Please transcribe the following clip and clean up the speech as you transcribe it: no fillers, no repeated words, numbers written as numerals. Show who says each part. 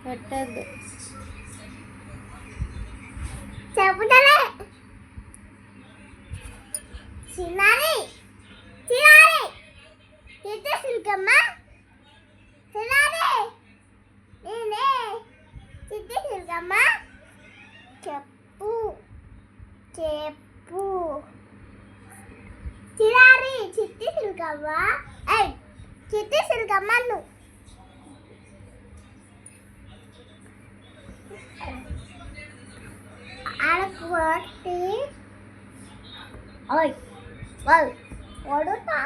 Speaker 1: పెట్టద్దు
Speaker 2: చెప్పుతలే చిన్నారి చిన్నారి చిత్తసిల్కమ్మ చిన్నారి నేనే చిత్తసిల్కమ్మ చెప్పు చెప్పు చిన్నారి చిత్తసిల్కమ్మ ఏయ్ చిత్తసిల్కమ్మ నువ్వు ఆడకొట్టి ఓయ్ ఓయ్ ఓడుతా